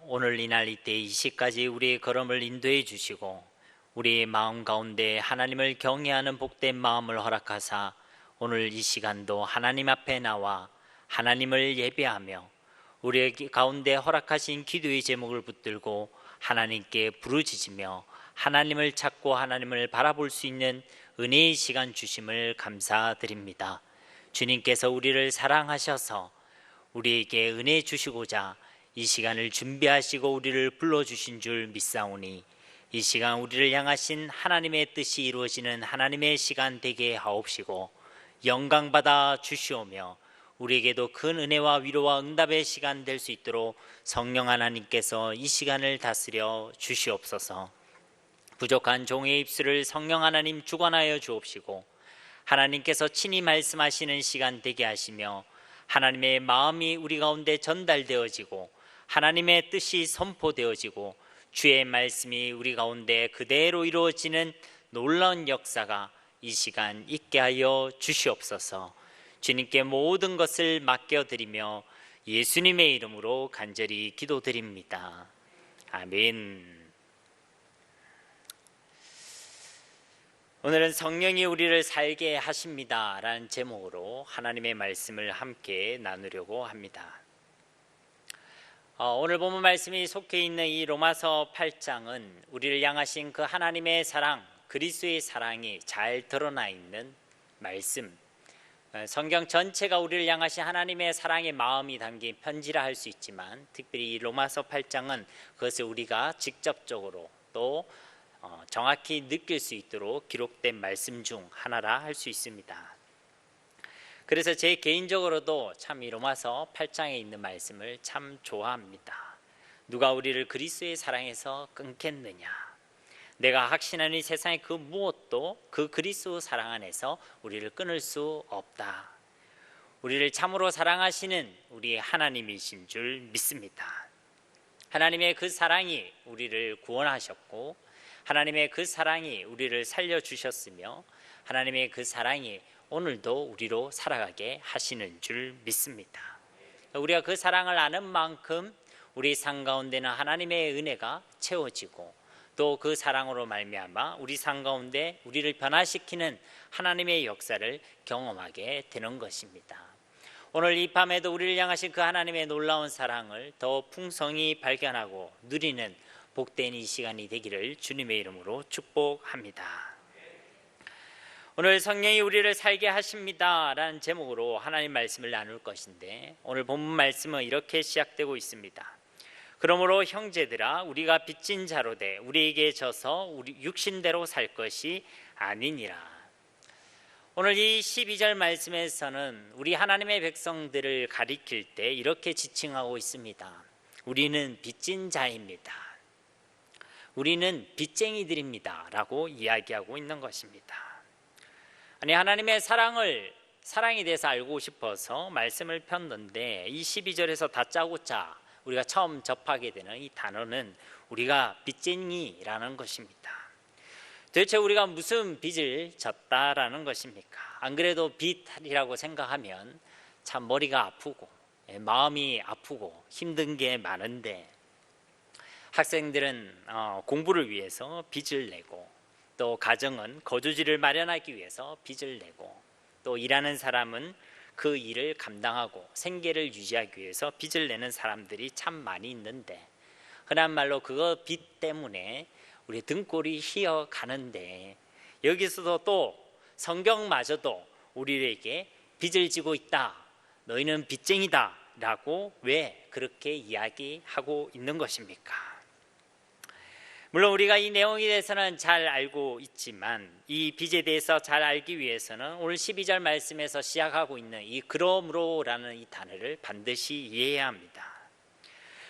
오늘 이날 이때 이 시까지 우리의 걸음을 인도해 주시고 우리의 마음 가운데 하나님을 경외하는 복된 마음을 허락하사 오늘 이 시간도 하나님 앞에 나와 하나님을 예배하며 우리의 가운데 허락하신 기도의 제목을 붙들고 하나님께 부르짖으며 하나님을 찾고 하나님을 바라볼 수 있는 은혜의 시간 주심을 감사드립니다. 주님께서 우리를 사랑하셔서 우리에게 은혜 주시고자 이 시간을 준비하시고 우리를 불러주신 줄 믿사오니 이 시간 우리를 향하신 하나님의 뜻이 이루어지는 하나님의 시간 되게 하옵시고 영광받아 주시오며 우리에게도 큰 은혜와 위로와 응답의 시간 될 수 있도록 성령 하나님께서 이 시간을 다스려 주시옵소서. 부족한 종의 입술을 성령 하나님 주관하여 주옵시고 하나님께서 친히 말씀하시는 시간 되게 하시며 하나님의 마음이 우리 가운데 전달되어지고 하나님의 뜻이 선포되어지고 주의 말씀이 우리 가운데 그대로 이루어지는 놀라운 역사가 이 시간 있게 하여 주시옵소서. 주님께 모든 것을 맡겨드리며 예수님의 이름으로 간절히 기도드립니다. 아멘. 오늘은 성령이 우리를 살게 하십니다 라는 제목으로 하나님의 말씀을 함께 나누려고 합니다. 오늘 본문 말씀이 속해 있는 이 로마서 8장은 우리를 향하신 그 하나님의 사랑, 그리스도의 사랑이 잘 드러나 있는 말씀, 성경 전체가 우리를 향하신 하나님의 사랑의 마음이 담긴 편지라 할 수 있지만 특별히 이 로마서 8장은 그것을 우리가 직접적으로 또 정확히 느낄 수 있도록 기록된 말씀 중 하나라 할 수 있습니다. 그래서 제 개인적으로도 참 이 로마서 8장에 있는 말씀을 참 좋아합니다. 누가 우리를 그리스도의 사랑에서 끊겠느냐? 내가 확신하는 이 세상의 그 무엇도 그 그리스도 사랑 안에서 우리를 끊을 수 없다. 우리를 참으로 사랑하시는 우리 하나님이신 줄 믿습니다. 하나님의 그 사랑이 우리를 구원하셨고 하나님의 그 사랑이 우리를 살려주셨으며 하나님의 그 사랑이 오늘도 우리로 살아가게 하시는 줄 믿습니다. 우리가 그 사랑을 아는 만큼 우리 삶 가운데는 하나님의 은혜가 채워지고 또 그 사랑으로 말미암아 우리 삶 가운데 우리를 변화시키는 하나님의 역사를 경험하게 되는 것입니다. 오늘 이 밤에도 우리를 향하신 그 하나님의 놀라운 사랑을 더 풍성히 발견하고 누리는 복된 이 시간이 되기를 주님의 이름으로 축복합니다. 오늘 성령이 우리를 살게 하십니다 라는 제목으로 하나님 말씀을 나눌 것인데 오늘 본문 말씀은 이렇게 시작되고 있습니다. 그러므로 형제들아 우리가 빚진 자로 돼 우리에게 져서 우리 육신대로 살 것이 아니니라. 오늘 이 12절 말씀에서는 우리 하나님의 백성들을 가리킬 때 이렇게 지칭하고 있습니다. 우리는 빚진 자입니다. 우리는 빚쟁이들입니다 라고 이야기하고 있는 것입니다. 아니 하나님의 사랑에 대해서 알고 싶어서 말씀을 폈는데 이 12절에서 다짜고짜 우리가 처음 접하게 되는 이 단어는 우리가 빚쟁이라는 것입니다. 도대체 우리가 무슨 빚을 졌다라는 것입니까? 안 그래도 빚이라고 생각하면 참 머리가 아프고 마음이 아프고 힘든 게 많은데 학생들은 공부를 위해서 빚을 내고 또 가정은 거주지를 마련하기 위해서 빚을 내고 또 일하는 사람은 그 일을 감당하고 생계를 유지하기 위해서 빚을 내는 사람들이 참 많이 있는데 흔한 말로 그거 빚 때문에 우리 등골이 휘어가는데 여기서도 또 성경마저도 우리에게 빚을 지고 있다. 너희는 빚쟁이다 라고 왜 그렇게 이야기하고 있는 것입니까? 물론 우리가 이 내용에 대해서는 잘 알고 있지만 이 빚에 대해서 잘 알기 위해서는 오늘 12절 말씀에서 시작하고 있는 이 그러므로라는 이 단어를 반드시 이해해야 합니다.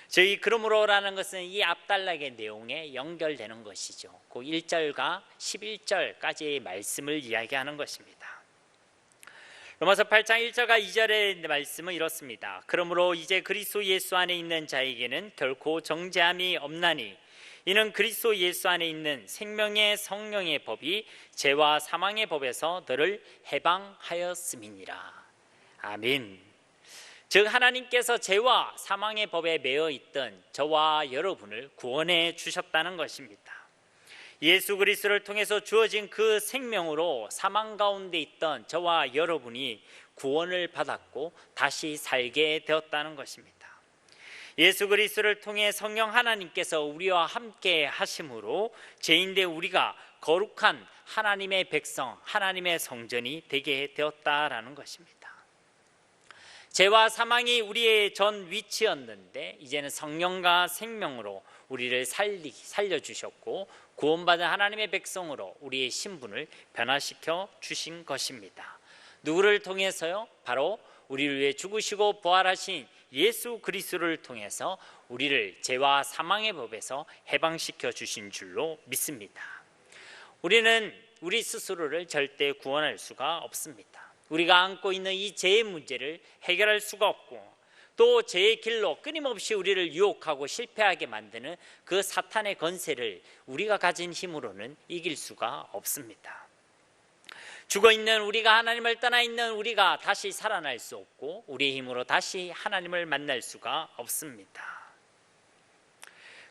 저희 그러므로라는 것은 이 앞단락의 내용에 연결되는 것이죠. 그 1절과 11절까지의 말씀을 이야기하는 것입니다. 로마서 8장 1절과 2절의 말씀은 이렇습니다. 그러므로 이제 그리스도 예수 안에 있는 자에게는 결코 정죄함이 없나니 이는 그리스도 예수 안에 있는 생명의 성령의 법이 죄와 사망의 법에서 너를 해방하였음이니라. 아멘. 즉 하나님께서 죄와 사망의 법에 매여 있던 저와 여러분을 구원해 주셨다는 것입니다. 예수 그리스도를 통해서 주어진 그 생명으로 사망 가운데 있던 저와 여러분이 구원을 받았고 다시 살게 되었다는 것입니다. 예수 그리스도를 통해 성령 하나님께서 우리와 함께 하심으로 죄인된 우리가 거룩한 하나님의 백성, 하나님의 성전이 되게 되었다라는 것입니다. 죄와 사망이 우리의 전 위치였는데 이제는 성령과 생명으로 우리를 살려주셨고 구원받은 하나님의 백성으로 우리의 신분을 변화시켜 주신 것입니다. 누구를 통해서요? 바로 우리를 위해 죽으시고 부활하신 예수 그리스도를 통해서 우리를 죄와 사망의 법에서 해방시켜 주신 줄로 믿습니다. 우리는 우리 스스로를 절대 구원할 수가 없습니다. 우리가 안고 있는 이 죄의 문제를 해결할 수가 없고 또 죄의 길로 끊임없이 우리를 유혹하고 실패하게 만드는 그 사탄의 권세를 우리가 가진 힘으로는 이길 수가 없습니다. 죽어있는 우리가, 하나님을 떠나 있는 우리가 다시 살아날 수 없고 우리의 힘으로 다시 하나님을 만날 수가 없습니다.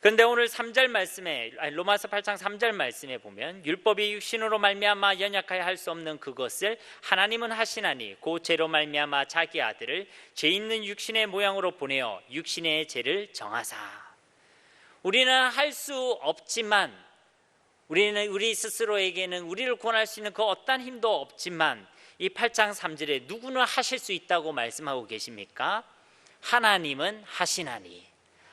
그런데 오늘 3절 말씀에, 로마서 8장 3절 말씀에 보면 율법이 육신으로 말미암아 연약하여 할 수 없는 그것을 하나님은 하시나니 그 죄로 말미암아 자기 아들을 죄 있는 육신의 모양으로 보내어 육신의 죄를 정하사. 우리는 할 수 없지만, 우리는 우리 스스로에게는 우리를 구원할 수 있는 그 어떤 힘도 없지만 이 8장 3절에 누구는 하실 수 있다고 말씀하고 계십니까? 하나님은 하시나니.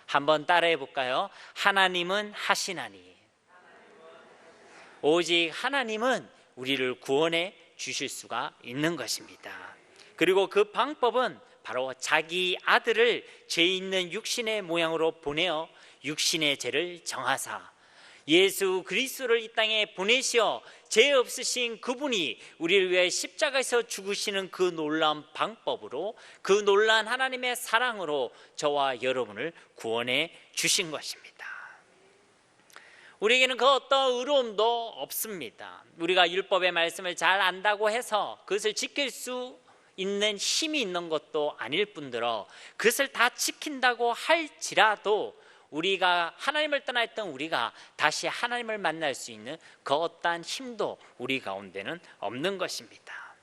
한번 따라해 볼까요? 하나님은 하시나니. 오직 하나님은 우리를 구원해 주실 수가 있는 것입니다. 그리고 그 방법은 바로 자기 아들을 죄 있는 육신의 모양으로 보내어 육신의 죄를 정하사 예수 그리스도를 이 땅에 보내시어 죄 없으신 그분이 우리를 위해 십자가에서 죽으시는 그 놀라운 방법으로, 그 놀라운 하나님의 사랑으로 저와 여러분을 구원해 주신 것입니다. 우리에게는 그 어떤 의로움도 없습니다. 우리가 율법의 말씀을 잘 안다고 해서 그것을 지킬 수 있는 힘이 있는 것도 아닐 뿐더러 그것을 다 지킨다고 할지라도 우리가 하나님을 떠나 있던 우리가 다시 하나님을 만날 수 있는 그 어떠한 힘도 우리 가운데는 없는 것입니다.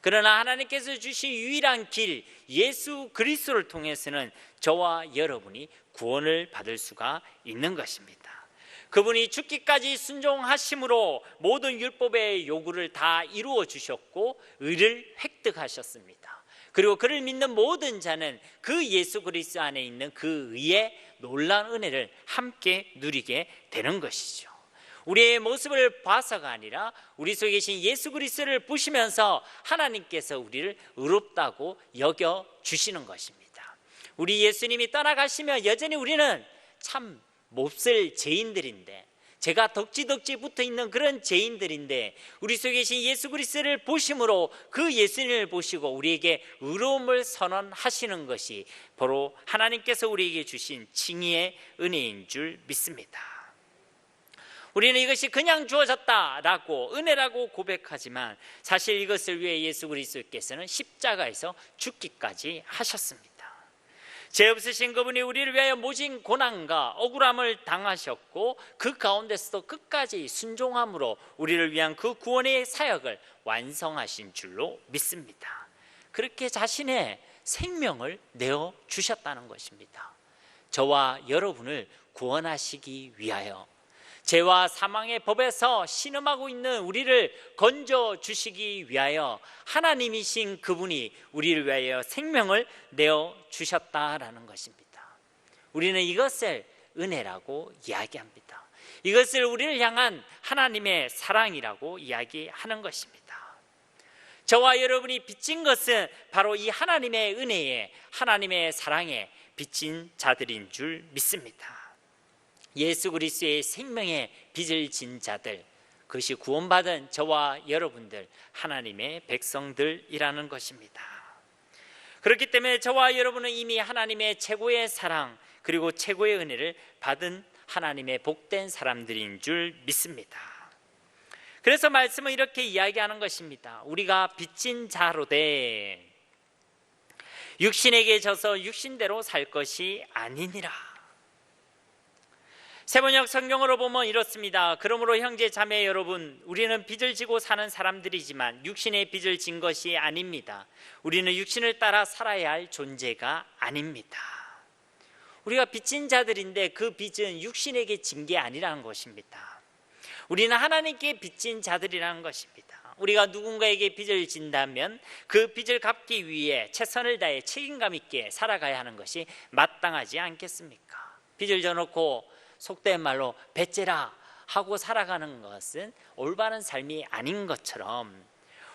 그러나 하나님께서 주신 유일한 길 예수 그리스도를 통해서는 저와 여러분이 구원을 받을 수가 있는 것입니다. 그분이 죽기까지 순종하심으로 모든 율법의 요구를 다 이루어 주셨고 의를 획득하셨습니다. 그리고 그를 믿는 모든 자는 그 예수 그리스도 안에 있는 그 의의 놀라운 은혜를 함께 누리게 되는 것이죠. 우리의 모습을 봐서가 아니라 우리 속에 계신 예수 그리스도를 보시면서 하나님께서 우리를 의롭다고 여겨 주시는 것입니다. 우리 예수님이 떠나가시면 여전히 우리는 참 몹쓸 죄인들인데, 제가 덕지덕지 붙어있는 그런 죄인들인데 우리 속에 계신 예수 그리스도를 보심으로 그 예수님을 보시고 우리에게 의로움을 선언하시는 것이 바로 하나님께서 우리에게 주신 칭의의 은혜인 줄 믿습니다. 우리는 이것이 그냥 주어졌다라고 은혜라고 고백하지만 사실 이것을 위해 예수 그리스도께서는 십자가에서 죽기까지 하셨습니다. 죄 없으신 그분이 우리를 위하여 모진 고난과 억울함을 당하셨고 그 가운데서도 끝까지 순종함으로 우리를 위한 그 구원의 사역을 완성하신 줄로 믿습니다. 그렇게 자신의 생명을 내어 주셨다는 것입니다. 저와 여러분을 구원하시기 위하여, 죄와 사망의 법에서 신음하고 있는 우리를 건져주시기 위하여 하나님이신 그분이 우리를 위하여 생명을 내어 주셨다라는 것입니다. 우리는 이것을 은혜라고 이야기합니다. 이것을 우리를 향한 하나님의 사랑이라고 이야기하는 것입니다. 저와 여러분이 빚진 것은 바로 이 하나님의 은혜에, 하나님의 사랑에 빚진 자들인 줄 믿습니다. 예수 그리스도의 생명의 빚을 진 자들, 그것이 구원받은 저와 여러분들, 하나님의 백성들이라는 것입니다. 그렇기 때문에 저와 여러분은 이미 하나님의 최고의 사랑 그리고 최고의 은혜를 받은 하나님의 복된 사람들인 줄 믿습니다. 그래서 말씀은 이렇게 이야기하는 것입니다. 우리가 빚진 자로되, 육신에게 져서 육신대로 살 것이 아니니라. 세번역 성경으로 보면 이렇습니다. 그러므로 형제 자매 여러분, 우리는 빚을 지고 사는 사람들이지만 육신의 빚을 진 것이 아닙니다. 우리는 육신을 따라 살아야 할 존재가 아닙니다. 우리가 빚진 자들인데 그 빚은 육신에게 진 게 아니라는 것입니다. 우리는 하나님께 빚진 자들이라는 것입니다. 우리가 누군가에게 빚을 진다면 그 빚을 갚기 위해 최선을 다해 책임감 있게 살아가야 하는 것이 마땅하지 않겠습니까? 빚을 져놓고 속된 말로 빚져라 하고 살아가는 것은 올바른 삶이 아닌 것처럼,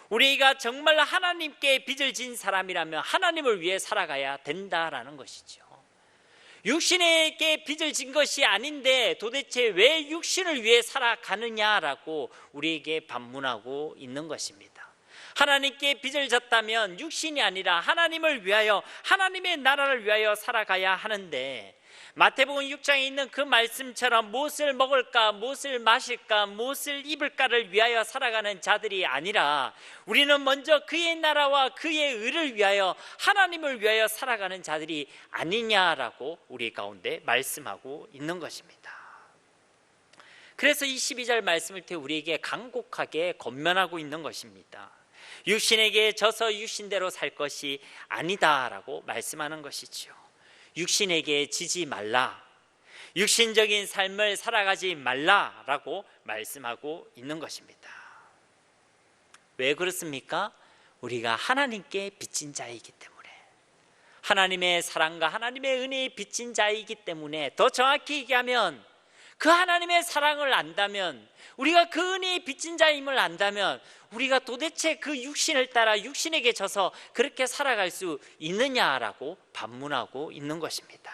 우리가 정말 하나님께 빚을 진 사람이라면 하나님을 위해 살아가야 된다라는 것이죠. 육신에게 빚을 진 것이 아닌데 도대체 왜 육신을 위해 살아가느냐라고 우리에게 반문하고 있는 것입니다. 하나님께 빚을 졌다면 육신이 아니라 하나님을 위하여, 하나님의 나라를 위하여 살아가야 하는데, 마태복음 6장에 있는 그 말씀처럼 무엇을 먹을까, 무엇을 마실까, 무엇을 입을까를 위하여 살아가는 자들이 아니라 우리는 먼저 그의 나라와 그의 의를 위하여, 하나님을 위하여 살아가는 자들이 아니냐라고 우리 가운데 말씀하고 있는 것입니다. 그래서 이 12절 말씀을 통해 우리에게 간곡하게 권면하고 있는 것입니다. 육신에게 져서 육신대로 살 것이 아니다라고 말씀하는 것이죠. 육신에게 지지 말라, 육신적인 삶을 살아가지 말라라고 말씀하고 있는 것입니다. 왜 그렇습니까? 우리가 하나님께 빚진 자이기 때문에, 하나님의 사랑과 하나님의 은혜에 빚진 자이기 때문에, 더 정확히 얘기하면 그 하나님의 사랑을 안다면, 우리가 그 은혜에 빚진 자임을 안다면 우리가 도대체 그 육신을 따라 육신에게 져서 그렇게 살아갈 수 있느냐라고 반문하고 있는 것입니다.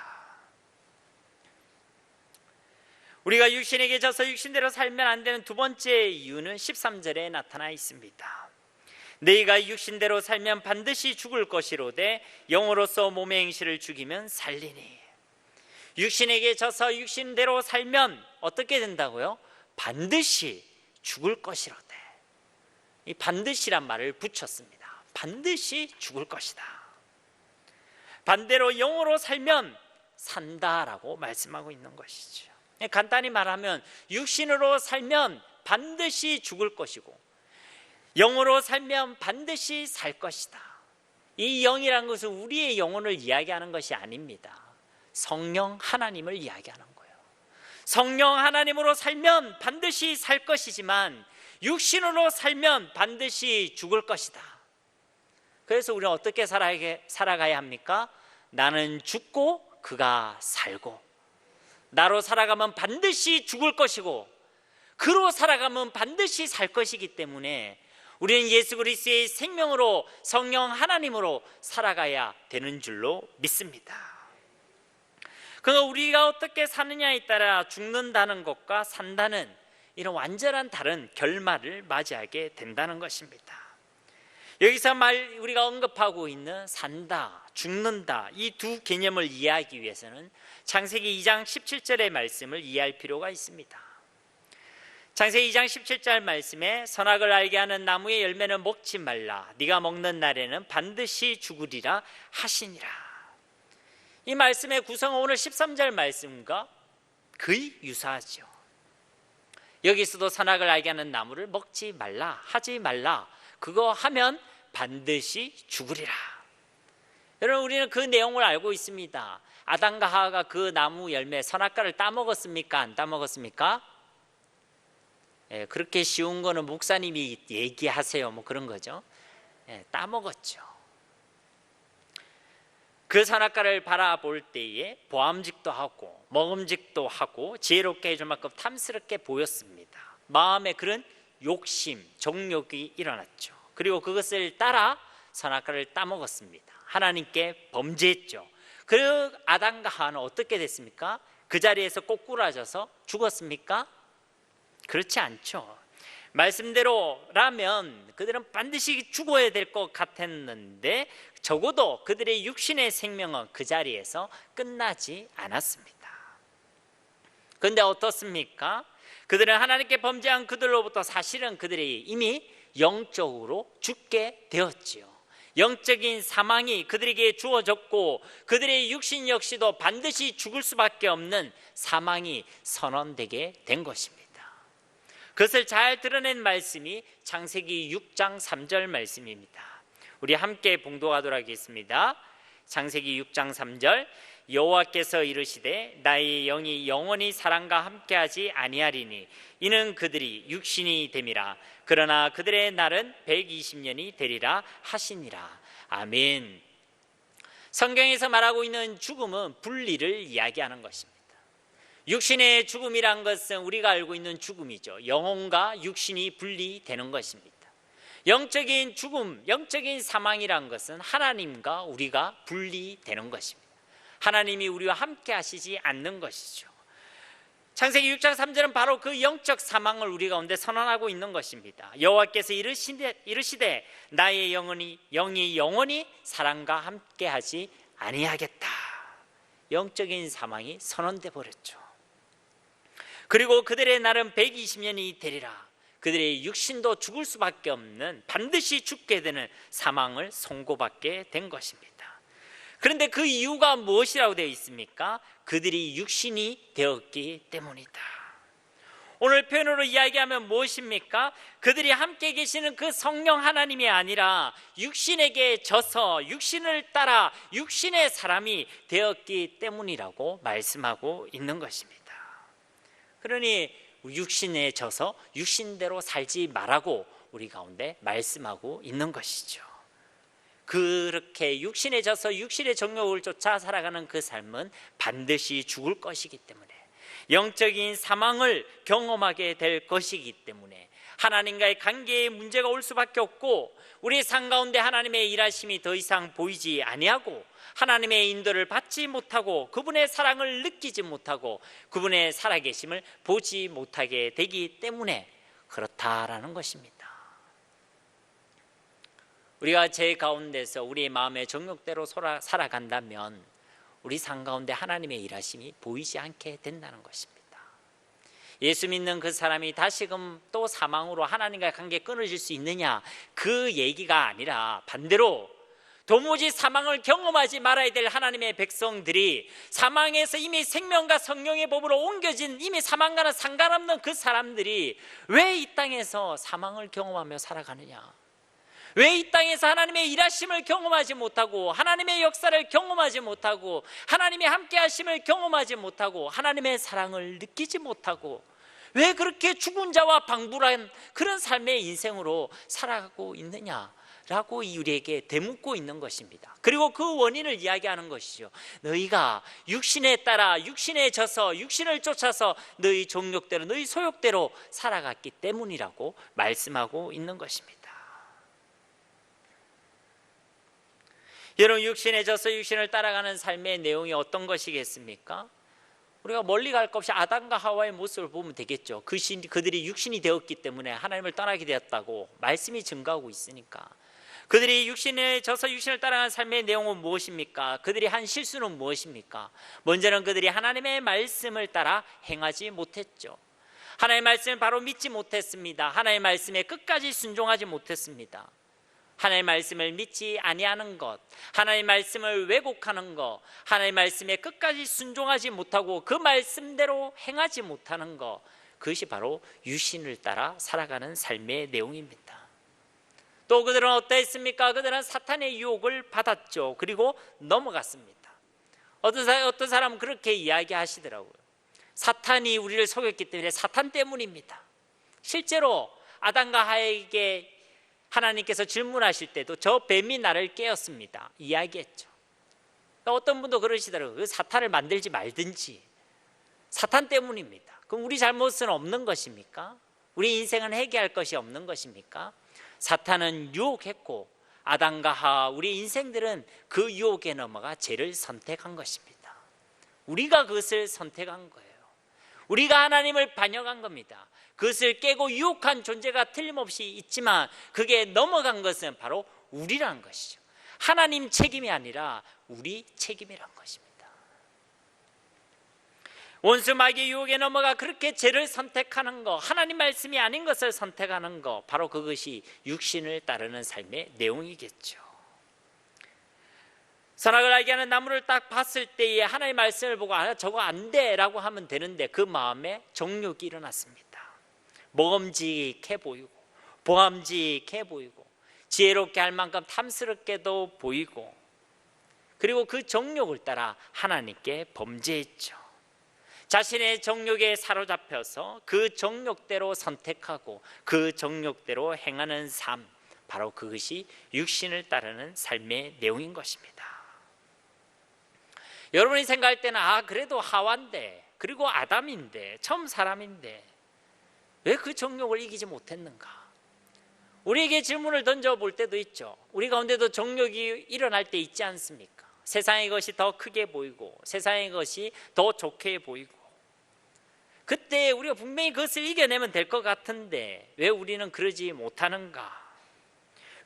우리가 육신에게 져서 육신대로 살면 안 되는 두 번째 이유는 13절에 나타나 있습니다. 너희가 육신대로 살면 반드시 죽을 것이로되 영으로서 몸의 행실을 죽이면 살리니. 육신에게 져서 육신대로 살면 어떻게 된다고요? 반드시 죽을 것이로되. 이 반드시란 말을 붙였습니다. 반드시 죽을 것이다. 반대로 영으로 살면 산다라고 말씀하고 있는 것이죠. 간단히 말하면 육신으로 살면 반드시 죽을 것이고 영으로 살면 반드시 살 것이다. 이 영이라는 것은 우리의 영혼을 이야기하는 것이 아닙니다. 성령 하나님을 이야기하는 거예요. 성령 하나님으로 살면 반드시 살 것이지만 육신으로 살면 반드시 죽을 것이다. 그래서 우리는 어떻게 살아가야 합니까? 나는 죽고 그가 살고, 나로 살아가면 반드시 죽을 것이고 그로 살아가면 반드시 살 것이기 때문에 우리는 예수 그리스도의 생명으로, 성령 하나님으로 살아가야 되는 줄로 믿습니다. 그러나 우리가 어떻게 사느냐에 따라 죽는다는 것과 산다는 이런 완전한 다른 결말을 맞이하게 된다는 것입니다. 여기서 우리가 언급하고 있는 산다, 죽는다, 이 두 개념을 이해하기 위해서는 창세기 2장 17절의 말씀을 이해할 필요가 있습니다. 창세기 2장 17절 말씀에 선악을 알게 하는 나무의 열매는 먹지 말라, 네가 먹는 날에는 반드시 죽으리라 하시니라. 이 말씀의 구성은 오늘 13절 말씀과 거의 유사하죠. 여기서도 선악을 알게 하는 나무를 먹지 말라, 하지 말라, 그거 하면 반드시 죽으리라. 여러분, 우리는 그 내용을 알고 있습니다. 아담과 하와가 그 나무 열매 선악과를 따먹었습니까? 안 따먹었습니까? 그렇게 쉬운 거는 목사님이 얘기하세요, 뭐 그런 거죠. 따먹었죠. 그 선악과를 바라볼 때에 보암직도 하고 먹음직도 하고 지혜롭게 해줄 만큼 탐스럽게 보였습니다. 마음에 그런 욕심, 정욕이 일어났죠. 그리고 그것을 따라 선악과를 따먹었습니다. 하나님께 범죄했죠. 그 아담과 하와는 어떻게 됐습니까? 그 자리에서 꼬꾸라져서 죽었습니까? 그렇지 않죠. 말씀대로라면 그들은 반드시 죽어야 될 것 같았는데 적어도 그들의 육신의 생명은 그 자리에서 끝나지 않았습니다. 그런데 어떻습니까? 그들은 하나님께 범죄한 그들로부터 사실은 그들이 이미 영적으로 죽게 되었지요. 영적인 사망이 그들에게 주어졌고 그들의 육신 역시도 반드시 죽을 수밖에 없는 사망이 선언되게 된 것입니다. 그것을 잘 드러낸 말씀이 창세기 6장 3절 말씀입니다. 우리 함께 봉독하도록 하겠습니다. 창세기 6장 3절. 여호와께서 이르시되 나의 영이 영원히 사람과 함께하지 아니하리니 이는 그들이 육신이 됨이라. 그러나 그들의 날은 120년이 되리라 하시니라. 아멘. 성경에서 말하고 있는 죽음은 분리를 이야기하는 것입니다. 육신의 죽음이란 것은 우리가 알고 있는 죽음이죠. 영혼과 육신이 분리되는 것입니다. 영적인 죽음, 영적인 사망이란 것은 하나님과 우리가 분리되는 것입니다. 하나님이 우리와 함께 하시지 않는 것이죠. 창세기 6장 3절은 바로 그 영적 사망을 우리 가운데 선언하고 있는 것입니다. 여호와께서 이르시되 나의 영이 영원히 사람과 함께 하지 아니하겠다. 영적인 사망이 선언돼 버렸죠. 그리고 그들의 날은 120년이 되리라. 그들의 육신도 죽을 수밖에 없는, 반드시 죽게 되는 사망을 선고받게 된 것입니다. 그런데 그 이유가 무엇이라고 되어 있습니까? 그들이 육신이 되었기 때문이다. 오늘 표현으로 이야기하면 무엇입니까? 그들이 함께 계시는 그 성령 하나님이 아니라 육신에게 져서 육신을 따라 육신의 사람이 되었기 때문이라고 말씀하고 있는 것입니다. 그러니 육신에 져서 육신대로 살지 말라고 우리 가운데 말씀하고 있는 것이죠. 그렇게 육신에 져서 육신의 정욕을 쫓아 살아가는 그 삶은 반드시 죽을 것이기 때문에, 영적인 사망을 경험하게 될 것이기 때문에 하나님과의 관계에 문제가 올 수밖에 없고, 우리 삶 가운데 하나님의 일하심이 더 이상 보이지 아니하고 하나님의 인도를 받지 못하고 그분의 사랑을 느끼지 못하고 그분의 살아계심을 보지 못하게 되기 때문에 그렇다라는 것입니다. 우리가 제 가운데서 우리의 마음의 정욕대로 살아간다면 우리 삶 가운데 하나님의 일하심이 보이지 않게 된다는 것입니다. 예수 믿는 그 사람이 다시금 또 사망으로 하나님과의 관계 끊어질 수 있느냐, 그 얘기가 아니라 반대로 도무지 사망을 경험하지 말아야 될 하나님의 백성들이 사망에서 이미 생명과 성령의 법으로 옮겨진, 이미 사망과는 상관없는 그 사람들이 왜 이 땅에서 사망을 경험하며 살아가느냐, 왜 이 땅에서 하나님의 일하심을 경험하지 못하고 하나님의 역사를 경험하지 못하고 하나님의 함께 하심을 경험하지 못하고 하나님의 사랑을 느끼지 못하고 왜 그렇게 죽은 자와 방불한 그런 삶의 인생으로 살아가고 있느냐라고 우리에게 되묻고 있는 것입니다. 그리고 그 원인을 이야기하는 것이죠. 너희가 육신에 따라 육신에 져서 육신을 쫓아서 너희 정욕대로 너희 소욕대로 살아갔기 때문이라고 말씀하고 있는 것입니다. 여러분, 육신에 져서 육신을 따라가는 삶의 내용이 어떤 것이겠습니까? 우리가 멀리 갈 것 없이 아담과 하와의 모습을 보면 되겠죠. 그들이 육신이 되었기 때문에 하나님을 떠나게 되었다고 말씀이 증거하고 있으니까. 그들이 육신에 져서 육신을 따라가는 삶의 내용은 무엇입니까? 그들이 한 실수는 무엇입니까? 먼저는 그들이 하나님의 말씀을 따라 행하지 못했죠. 하나님의 말씀을 바로 믿지 못했습니다. 하나님의 말씀에 끝까지 순종하지 못했습니다. 하나님의 말씀을 믿지 아니하는 것, 하나님의 말씀을 왜곡하는 것, 하나님의 말씀에 끝까지 순종하지 못하고 그 말씀대로 행하지 못하는 것, 그것이 바로 육신을 따라 살아가는 삶의 내용입니다. 또 그들은 어떠했습니까? 그들은 사탄의 유혹을 받았죠. 그리고 넘어갔습니다. 어떤 사람은 그렇게 이야기하시더라고요. 사탄이 우리를 속였기 때문에 사탄 때문입니다. 실제로 아담과 하와에게 하나님께서 질문하실 때도 저 뱀이 나를 깨었습니다 이야기했죠. 그러니까 어떤 분도 그러시더라고요. 그 사탄을 만들지 말든지, 사탄 때문입니다. 그럼 우리 잘못은 없는 것입니까? 우리 인생은 해결할 것이 없는 것입니까? 사탄은 유혹했고 아담과 하와, 우리 인생들은 그 유혹에 넘어가 죄를 선택한 것입니다. 우리가 그것을 선택한 거예요. 우리가 하나님을 반역한 겁니다. 그것을 깨고 유혹한 존재가 틀림없이 있지만 그게 넘어간 것은 바로 우리라는 것이죠. 하나님 책임이 아니라 우리 책임이란 것입니다. 원수 마귀의 유혹에 넘어가 그렇게 죄를 선택하는 것, 하나님 말씀이 아닌 것을 선택하는 것, 바로 그것이 육신을 따르는 삶의 내용이겠죠. 선악을 알게 하는 나무를 딱 봤을 때에 하나님의 말씀을 보고 저거 안 돼 라고 하면 되는데 그 마음에 정욕이 일어났습니다. 먹음직해 보이고 보암직해 보이고 지혜롭게 할 만큼 탐스럽게도 보이고, 그리고 그 정욕을 따라 하나님께 범죄했죠. 자신의 정욕에 사로잡혀서 그 정욕대로 선택하고 그 정욕대로 행하는 삶, 바로 그것이 육신을 따르는 삶의 내용인 것입니다. 여러분이 생각할 때는 그래도 하와인데, 그리고 아담인데, 처음 사람인데 왜 그 정욕을 이기지 못했는가? 우리에게 질문을 던져볼 때도 있죠. 우리 가운데도 정욕이 일어날 때 있지 않습니까? 세상의 것이 더 크게 보이고 세상의 것이 더 좋게 보이고, 그때 우리가 분명히 그것을 이겨내면 될 것 같은데 왜 우리는 그러지 못하는가?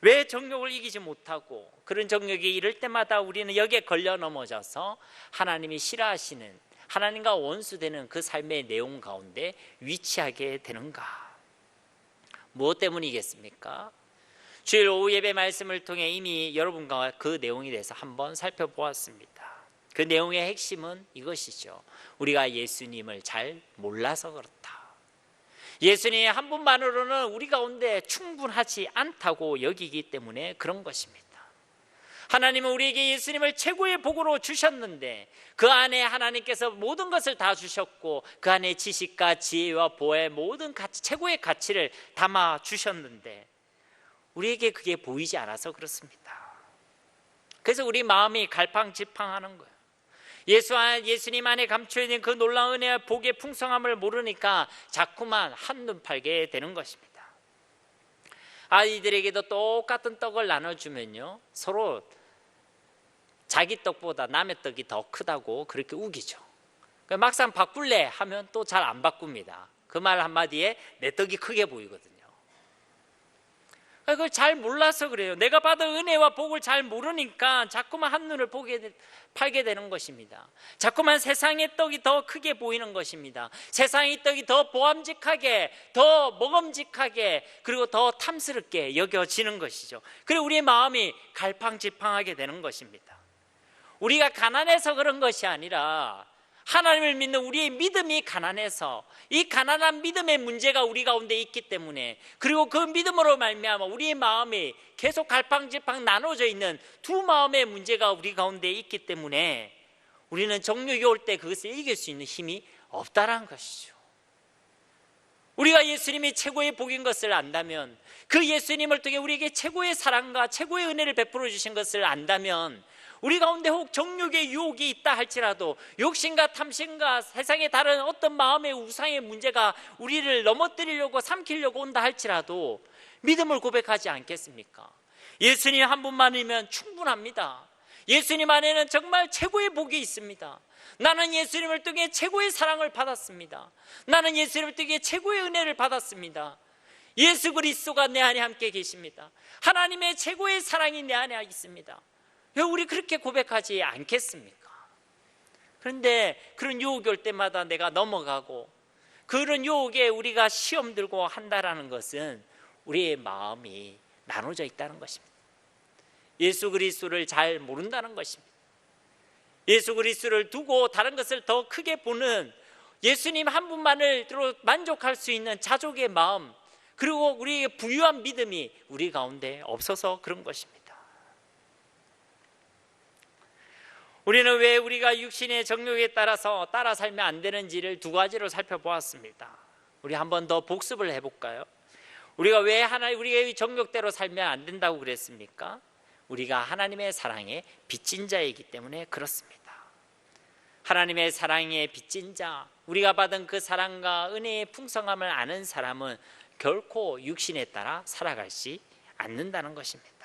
왜 정욕을 이기지 못하고, 그런 정욕이 이럴 때마다 우리는 여기에 걸려 넘어져서 하나님이 싫어하시는, 하나님과 원수되는 그 삶의 내용 가운데 위치하게 되는가? 무엇 때문이겠습니까? 주일 오후 예배 말씀을 통해 이미 여러분과 그 내용에 대해서 한번 살펴보았습니다. 그 내용의 핵심은 이것이죠. 우리가 예수님을 잘 몰라서 그렇다. 예수님 한 분만으로는 우리 가운데 충분하지 않다고 여기기 때문에 그런 것입니다. 하나님은 우리에게 예수님을 최고의 복으로 주셨는데 그 안에 하나님께서 모든 것을 다 주셨고 그 안에 지식과 지혜와 보혜의 모든 가치, 최고의 가치를 담아 주셨는데 우리에게 그게 보이지 않아서 그렇습니다. 그래서 우리 마음이 갈팡질팡하는 거예요. 예수님 안에 감춰있는 그 놀라운 은혜와 복의 풍성함을 모르니까 자꾸만 한눈 팔게 되는 것입니다. 아이들에게도 똑같은 떡을 나눠주면요, 서로 자기 떡보다 남의 떡이 더 크다고 그렇게 우기죠. 막상 바꿀래 하면 또 잘 안 바꿉니다. 그 말 한마디에 내 떡이 크게 보이거든요. 그걸 잘 몰라서 그래요. 내가 받은 은혜와 복을 잘 모르니까 자꾸만 한눈을 팔게 되는 것입니다. 자꾸만 세상의 떡이 더 크게 보이는 것입니다. 세상의 떡이 더 보암직하게, 더 먹음직하게, 그리고 더 탐스럽게 여겨지는 것이죠. 그리고 우리의 마음이 갈팡질팡하게 되는 것입니다. 우리가 가난해서 그런 것이 아니라 하나님을 믿는 우리의 믿음이 가난해서, 이 가난한 믿음의 문제가 우리 가운데 있기 때문에, 그리고 그 믿음으로 말미암아 우리의 마음이 계속 갈팡질팡 나눠져 있는 두 마음의 문제가 우리 가운데 있기 때문에 우리는 정욕이 올 때 그것을 이길 수 있는 힘이 없다라는 것이죠. 우리가 예수님이 최고의 복인 것을 안다면, 그 예수님을 통해 우리에게 최고의 사랑과 최고의 은혜를 베풀어 주신 것을 안다면, 우리 가운데 혹 정욕의 유혹이 있다 할지라도, 욕심과 탐심과 세상의 다른 어떤 마음의 우상의 문제가 우리를 넘어뜨리려고 삼키려고 온다 할지라도 믿음을 고백하지 않겠습니까? 예수님 한 분만이면 충분합니다. 예수님 안에는 정말 최고의 복이 있습니다. 나는 예수님을 통해 최고의 사랑을 받았습니다. 나는 예수님을 통해 최고의 은혜를 받았습니다. 예수 그리스도가 내 안에 함께 계십니다. 하나님의 최고의 사랑이 내 안에 있습니다. 왜 우리 그렇게 고백하지 않겠습니까? 그런데 그런 유혹이 올 때마다 내가 넘어가고, 그런 유혹에 우리가 시험 들고 한다라는 것은 우리의 마음이 나눠져 있다는 것입니다. 예수 그리스도를 잘 모른다는 것입니다. 예수 그리스도를 두고 다른 것을 더 크게 보는, 예수님 한 분만으로 만족할 수 있는 자족의 마음, 그리고 우리의 부유한 믿음이 우리 가운데 없어서 그런 것입니다. 우리는 왜 우리가 육신의 정욕에 따라서 따라 살면 안 되는지를 두 가지로 살펴보았습니다. 우리 한 번 더 복습을 해볼까요? 우리가 왜 우리의 정욕대로 살면 안 된다고 그랬습니까? 우리가 하나님의 사랑에 빚진 자이기 때문에 그렇습니다. 하나님의 사랑에 빚진 자, 우리가 받은 그 사랑과 은혜의 풍성함을 아는 사람은 결코 육신에 따라 살아가지 않는다는 것입니다.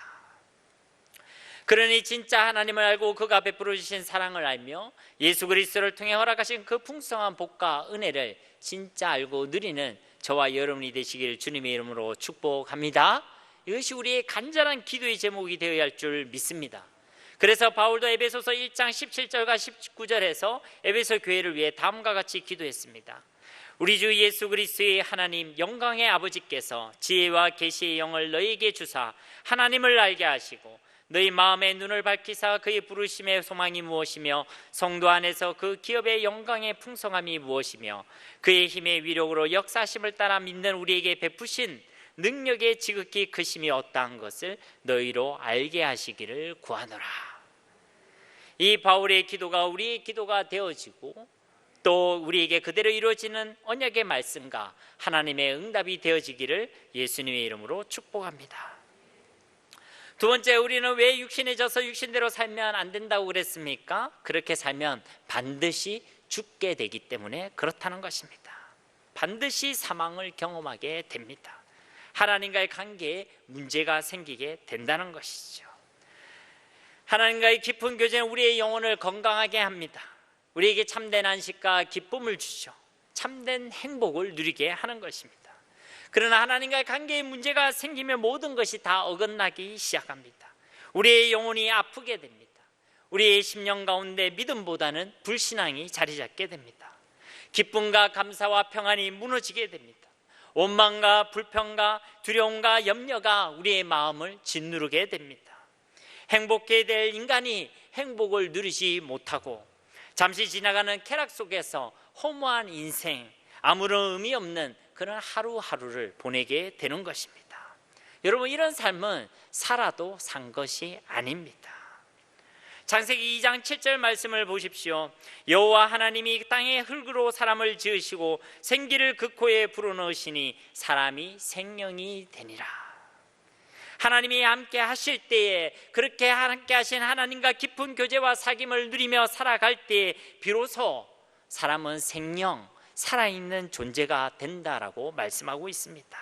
그러니 진짜 하나님을 알고 그가 베풀어 주신 사랑을 알며 예수 그리스도를 통해 허락하신 그 풍성한 복과 은혜를 진짜 알고 누리는 저와 여러분이 되시길 주님의 이름으로 축복합니다. 이것이 우리의 간절한 기도의 제목이 되어야 할 줄 믿습니다. 그래서 바울도 에베소서 1장 17절과 19절에서 에베소 교회를 위해 다음과 같이 기도했습니다. 우리 주 예수 그리스도의 하나님 영광의 아버지께서 지혜와 계시의 영을 너희에게 주사 하나님을 알게 하시고 너희 마음의 눈을 밝히사 그의 부르심의 소망이 무엇이며 성도 안에서 그 기업의 영광의 풍성함이 무엇이며 그의 힘의 위력으로 역사심을 따라 믿는 우리에게 베푸신 능력의 지극히 크심이 어떠한 것을 너희로 알게 하시기를 구하노라. 이 바울의 기도가 우리의 기도가 되어지고 또 우리에게 그대로 이루어지는 언약의 말씀과 하나님의 응답이 되어지기를 예수님의 이름으로 축복합니다. 두 번째, 우리는 왜 육신에 져서 육신대로 살면 안 된다고 그랬습니까? 그렇게 살면 반드시 죽게 되기 때문에 그렇다는 것입니다. 반드시 사망을 경험하게 됩니다. 하나님과의 관계에 문제가 생기게 된다는 것이죠. 하나님과의 깊은 교제는 우리의 영혼을 건강하게 합니다. 우리에게 참된 안식과 기쁨을 주죠. 참된 행복을 누리게 하는 것입니다. 그러나 하나님과의 관계에 문제가 생기면 모든 것이 다 어긋나기 시작합니다. 우리의 영혼이 아프게 됩니다. 우리의 심령 가운데 믿음보다는 불신앙이 자리 잡게 됩니다. 기쁨과 감사와 평안이 무너지게 됩니다. 원망과 불평과 두려움과 염려가 우리의 마음을 짓누르게 됩니다. 행복해야 될 인간이 행복을 누리지 못하고 잠시 지나가는 쾌락 속에서 허무한 인생, 아무런 의미 없는 그런 하루하루를 보내게 되는 것입니다. 여러분, 이런 삶은 살아도 산 것이 아닙니다. 창세기 2장 7절 말씀을 보십시오. 여호와 하나님이 땅의 흙으로 사람을 지으시고 생기를 그 코에 불어넣으시니 사람이 생명이 되니라. 하나님이 함께 하실 때에, 그렇게 함께 하신 하나님과 깊은 교제와 사귐을 누리며 살아갈 때에 비로소 사람은 생명, 살아있는 존재가 된다라고 말씀하고 있습니다.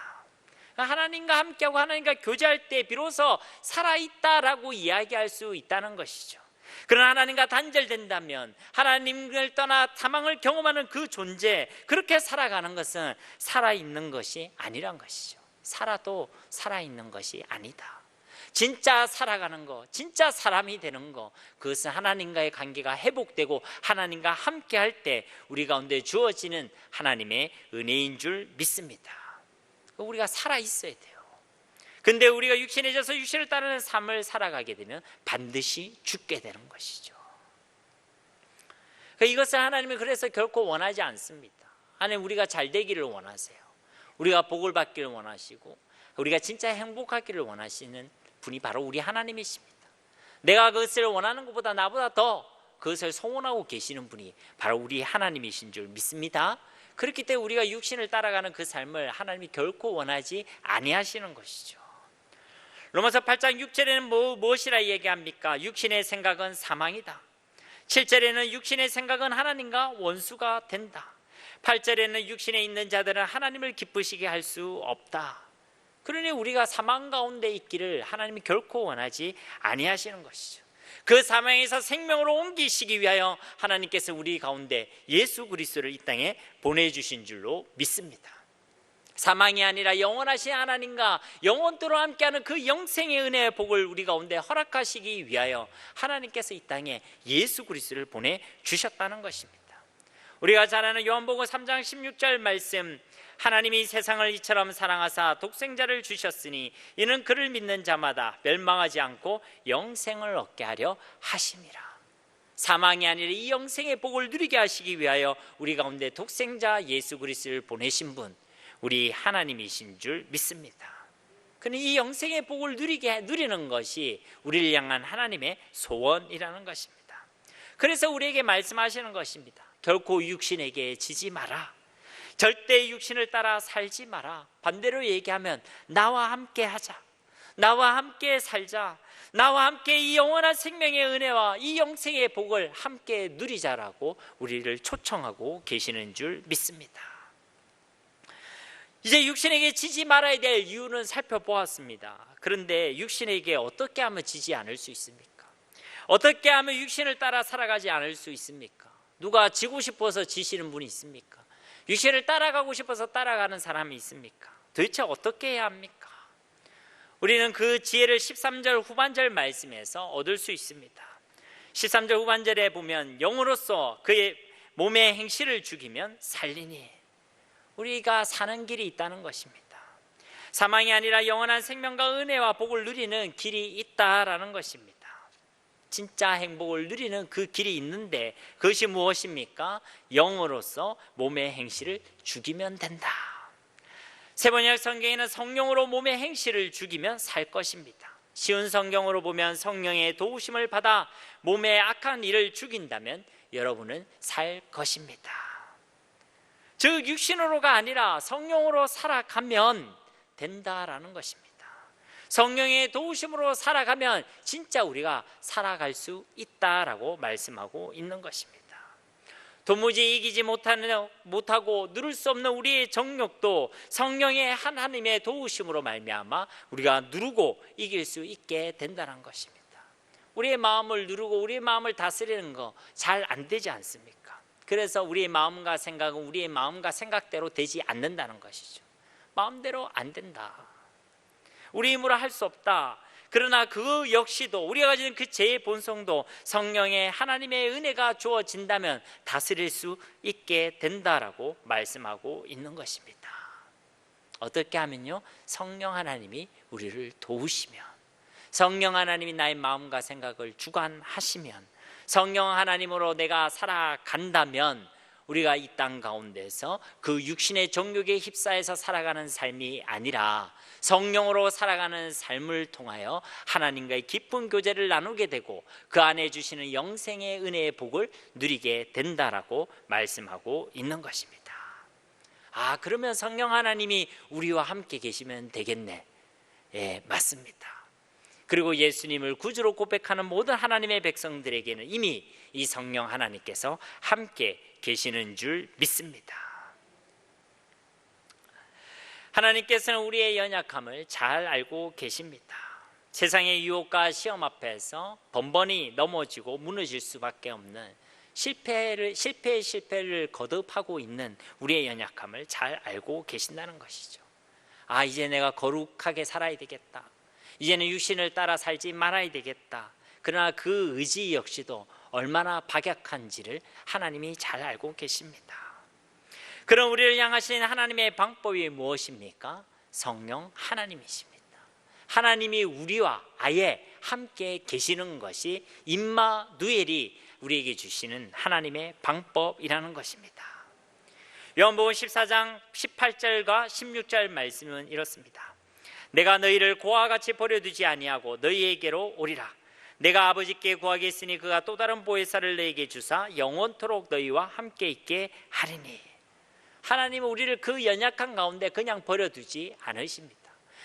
하나님과 함께하고 하나님과 교제할 때 비로소 살아있다라고 이야기할 수 있다는 것이죠. 그러나 하나님과 단절된다면, 하나님을 떠나 사망을 경험하는 그 존재, 그렇게 살아가는 것은 살아있는 것이 아니란 것이죠. 살아도 살아있는 것이 아니다. 진짜 살아가는 것, 진짜 사람이 되는 것, 그것은 하나님과의 관계가 회복되고 하나님과 함께 할 때 우리 가운데 주어지는 하나님의 은혜인 줄 믿습니다. 우리가 살아있어야 돼요. 근데 우리가 육신에 져서 육신을 따르는 삶을 살아가게 되면 반드시 죽게 되는 것이죠. 이것을 하나님이 그래서 결코 원하지 않습니다. 하나님, 우리가 잘 되기를 원하세요. 우리가 복을 받기를 원하시고 우리가 진짜 행복하기를 원하시는 분이 바로 우리 하나님이십니다. 내가 그것을 원하는 것보다 나보다 더 그것을 소원하고 계시는 분이 바로 우리 하나님이신 줄 믿습니다. 그렇기 때문에 우리가 육신을 따라가는 그 삶을 하나님이 결코 원하지 아니하시는 것이죠. 로마서 8장 6절에는 무엇이라 얘기합니까? 육신의 생각은 사망이다. 7절에는 육신의 생각은 하나님과 원수가 된다. 8절에는 육신에 있는 자들은 하나님을 기쁘시게 할 수 없다. 그러니 우리가 사망 가운데 있기를 하나님이 결코 원하지 아니하시는 것이죠. 그 사망에서 생명으로 옮기시기 위하여 하나님께서 우리 가운데 예수 그리스도를 이 땅에 보내주신 줄로 믿습니다. 사망이 아니라 영원하신 하나님과 영원토록 함께하는 그 영생의 은혜의 복을 우리 가운데 허락하시기 위하여 하나님께서 이 땅에 예수 그리스도를 보내주셨다는 것입니다. 우리가 잘 아는 요한복음 3장 16절 말씀, 하나님이 세상을 이처럼 사랑하사 독생자를 주셨으니 이는 그를 믿는 자마다 멸망하지 않고 영생을 얻게 하려 하심이라. 사망이 아니라 이 영생의 복을 누리게 하시기 위하여 우리 가운데 독생자 예수 그리스도를 보내신 분, 우리 하나님이신 줄 믿습니다. 그는 이 영생의 복을 누리는 것이 우리를 향한 하나님의 소원이라는 것입니다. 그래서 우리에게 말씀하시는 것입니다. 결코 육신에게 지지 마라. 절대 육신을 따라 살지 마라. 반대로 얘기하면 나와 함께 하자. 나와 함께 살자. 나와 함께 이 영원한 생명의 은혜와 이 영생의 복을 함께 누리자라고 우리를 초청하고 계시는 줄 믿습니다. 이제 육신에게 지지 말아야 될 이유는 살펴보았습니다. 그런데 육신에게 어떻게 하면 지지 않을 수 있습니까? 어떻게 하면 육신을 따라 살아가지 않을 수 있습니까? 누가 지고 싶어서 지시는 분이 있습니까? 육신을 따라가고 싶어서 따라가는 사람이 있습니까? 도대체 어떻게 해야 합니까? 우리는 그 지혜를 13절 후반절 말씀에서 얻을 수 있습니다. 13절 후반절에 보면 영으로서 그의 몸의 행실을 죽이면 살리니, 우리가 사는 길이 있다는 것입니다. 사망이 아니라 영원한 생명과 은혜와 복을 누리는 길이 있다라는 것입니다. 진짜 행복을 누리는 그 길이 있는데 그것이 무엇입니까? 영으로서 몸의 행실을 죽이면 된다. 세번역 성경에는 성령으로 몸의 행실을 죽이면 살 것입니다. 쉬운 성경으로 보면 성령의 도우심을 받아 몸의 악한 일을 죽인다면 여러분은 살 것입니다. 즉 육신으로가 아니라 성령으로 살아가면 된다라는 것입니다. 성령의 도우심으로 살아가면 진짜 우리가 살아갈 수 있다라고 말씀하고 있는 것입니다. 도무지 이기지 못하고 누를 수 없는 우리의 정욕도 성령의 하나님의 도우심으로 말미암아 우리가 누르고 이길 수 있게 된다는 것입니다. 우리의 마음을 누르고 우리의 마음을 다스리는 거 잘 안 되지 않습니까? 그래서 우리의 마음과 생각은 우리의 마음과 생각대로 되지 않는다는 것이죠. 마음대로 안 된다. 우리 힘으로 할 수 없다. 그러나 그 역시도 우리가 가진 그 죄의 본성도 성령의 하나님의 은혜가 주어진다면 다스릴 수 있게 된다라고 말씀하고 있는 것입니다. 어떻게 하면요? 성령 하나님이 우리를 도우시면, 성령 하나님이 나의 마음과 생각을 주관하시면, 성령 하나님으로 내가 살아간다면 우리가 이 땅 가운데서 그 육신의 정욕에 휩싸여서 살아가는 삶이 아니라 성령으로 살아가는 삶을 통하여 하나님과의 깊은 교제를 나누게 되고 그 안에 주시는 영생의 은혜의 복을 누리게 된다라고 말씀하고 있는 것입니다. 그러면 성령 하나님이 우리와 함께 계시면 되겠네. 예, 맞습니다. 그리고 예수님을 구주로 고백하는 모든 하나님의 백성들에게는 이미 이 성령 하나님께서 함께 계시는 줄 믿습니다. 하나님께서는 우리의 연약함을 잘 알고 계십니다. 세상의 유혹과 시험 앞에서 번번이 넘어지고 무너질 수밖에 없는 실패의 실패를 거듭하고 있는 우리의 연약함을 잘 알고 계신다는 것이죠. 이제 내가 거룩하게 살아야 되겠다. 이제는 육신을 따라 살지 말아야 되겠다. 그러나 그 의지 역시도 얼마나 박약한지를 하나님이 잘 알고 계십니다. 그럼 우리를 향하신 하나님의 방법이 무엇입니까? 성령 하나님이십니다. 하나님이 우리와 아예 함께 계시는 것이 임마누엘이 우리에게 주시는 하나님의 방법이라는 것입니다. 요한복음 14장 18절과 16절 말씀은 이렇습니다. 내가 너희를 고아와 같이 버려두지 아니하고 너희에게로 오리라. 내가 아버지께 구하겠으니 그가 또 다른 보혜사를 너희에게 주사 영원토록 너희와 함께 있게 하리니. 하나님은 우리를 그 연약한 가운데 그냥 버려두지 않으십니다.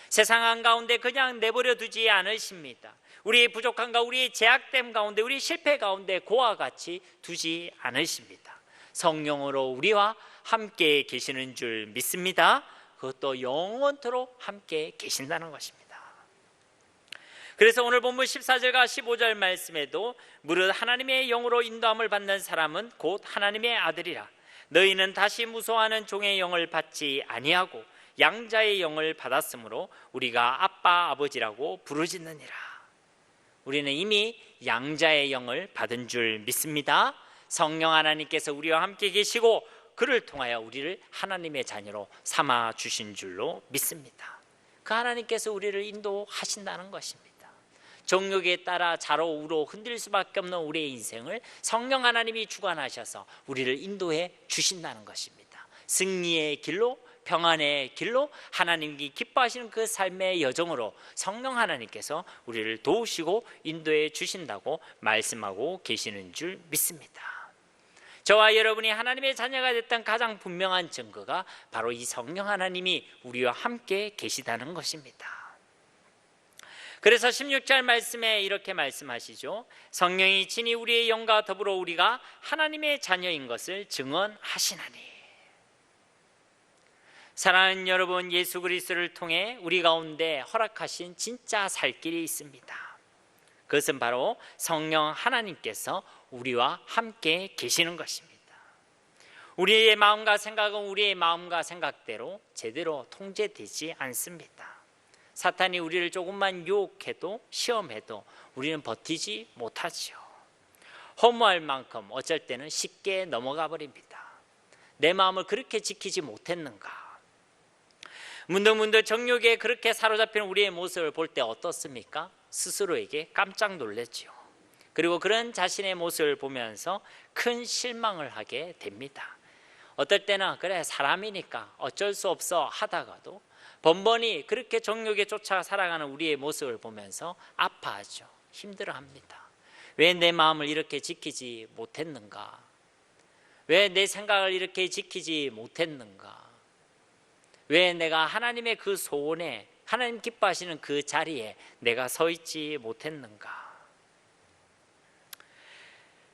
세상 한가운데 그냥 내버려 두지 않으십니다. 우리의 부족함과 우리의 제약됨 가운데 우리의 실패 가운데 고와 같이 두지 않으십니다. 성령으로 우리와 함께 계시는 줄 믿습니다. 그것도 영원토록 함께 계신다는 것입니다. 그래서 오늘 본문 14절과 15절 말씀에도 무릇 하나님의 영으로 인도함을 받는 사람은 곧 하나님의 아들이라. 너희는 다시 무서워하는 종의 영을 받지 아니하고 양자의 영을 받았으므로 우리가 아빠 아버지라고 부르짖느니라. 우리는 이미 양자의 영을 받은 줄 믿습니다. 성령 하나님께서 우리와 함께 계시고 그를 통하여 우리를 하나님의 자녀로 삼아 주신 줄로 믿습니다. 그 하나님께서 우리를 인도하신다는 것입니다. 정욕에 따라 좌로 우로 흔들릴 수밖에 없는 우리의 인생을 성령 하나님이 주관하셔서 우리를 인도해 주신다는 것입니다. 승리의 길로, 평안의 길로, 하나님이 기뻐하시는 그 삶의 여정으로 성령 하나님께서 우리를 도우시고 인도해 주신다고 말씀하고 계시는 줄 믿습니다. 저와 여러분이 하나님의 자녀가 됐던 가장 분명한 증거가 바로 이 성령 하나님이 우리와 함께 계시다는 것입니다. 그래서 16절 말씀에 이렇게 말씀하시죠. 성령이 친히 우리의 영과 더불어 우리가 하나님의 자녀인 것을 증언하시나니. 사랑하는 여러분, 예수 그리스도를 통해 우리 가운데 허락하신 진짜 살 길이 있습니다. 그것은 바로 성령 하나님께서 우리와 함께 계시는 것입니다. 우리의 마음과 생각은 우리의 마음과 생각대로 제대로 통제되지 않습니다. 사탄이 우리를 조금만 유혹해도 시험해도 우리는 버티지 못하죠. 허무할 만큼 어쩔 때는 쉽게 넘어가 버립니다. 내 마음을 그렇게 지키지 못했는가. 문득문득 정욕에 그렇게 사로잡힌 우리의 모습을 볼 때 어떻습니까? 스스로에게 깜짝 놀랐지요. 그리고 그런 자신의 모습을 보면서 큰 실망을 하게 됩니다. 어떨 때는 그래 사람이니까 어쩔 수 없어 하다가도 번번이 그렇게 정욕에 쫓아 살아가는 우리의 모습을 보면서 아파하죠. 힘들어합니다. 왜 내 마음을 이렇게 지키지 못했는가? 왜 내 생각을 이렇게 지키지 못했는가? 왜 내가 하나님의 그 소원에, 하나님 기뻐하시는 그 자리에 내가 서 있지 못했는가?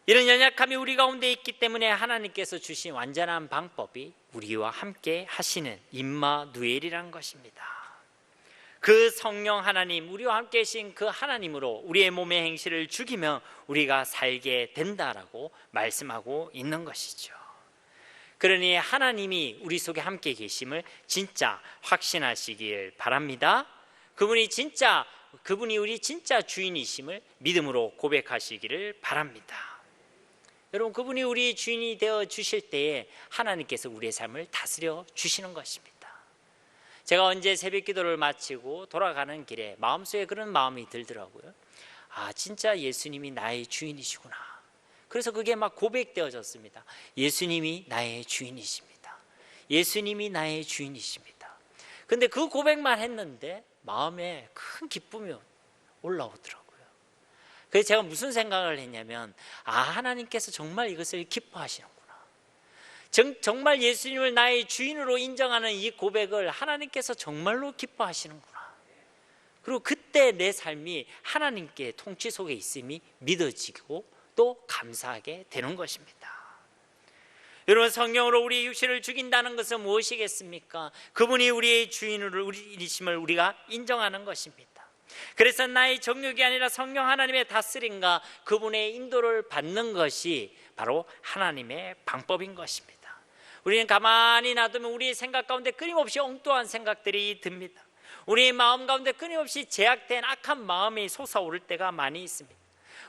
이런 연약함이 우리 가운데 있기 때문에 하나님께서 주신 완전한 방법이 우리와 함께 하시는 임마누엘이란 것입니다. 그 성령 하나님, 우리와 함께 계신 그 하나님으로 우리의 몸의 행실을 죽이면 우리가 살게 된다라고 말씀하고 있는 것이죠. 그러니 하나님이 우리 속에 함께 계심을 진짜 확신하시길 바랍니다. 그분이 우리 진짜 주인이심을 믿음으로 고백하시기를 바랍니다. 여러분, 그분이 우리 주인이 되어 주실 때에 하나님께서 우리의 삶을 다스려 주시는 것입니다. 제가 언제 새벽 기도를 마치고 돌아가는 길에 마음속에 그런 마음이 들더라고요. 아, 진짜 예수님이 나의 주인이시구나. 그래서 그게 막 고백되어졌습니다. 예수님이 나의 주인이십니다. 예수님이 나의 주인이십니다. 근데 그 고백만 했는데 마음에 큰 기쁨이 올라오더라고요. 그래서 제가 무슨 생각을 했냐면, 하나님께서 정말 이것을 기뻐하시는구나. 정말 예수님을 나의 주인으로 인정하는 이 고백을 하나님께서 정말로 기뻐하시는구나. 그리고 그때 내 삶이 하나님께 통치 속에 있음이 믿어지고 또 감사하게 되는 것입니다. 여러분, 성령으로 우리의 육신을 죽인다는 것은 무엇이겠습니까? 그분이 우리의 주인이심을 우리가 인정하는 것입니다. 그래서 나의 정욕이 아니라 성령 하나님의 다스림과 그분의 인도를 받는 것이 바로 하나님의 방법인 것입니다. 우리는 가만히 놔두면 우리의 생각 가운데 끊임없이 엉뚱한 생각들이 듭니다. 우리의 마음 가운데 끊임없이 제약된 악한 마음이 솟아오를 때가 많이 있습니다.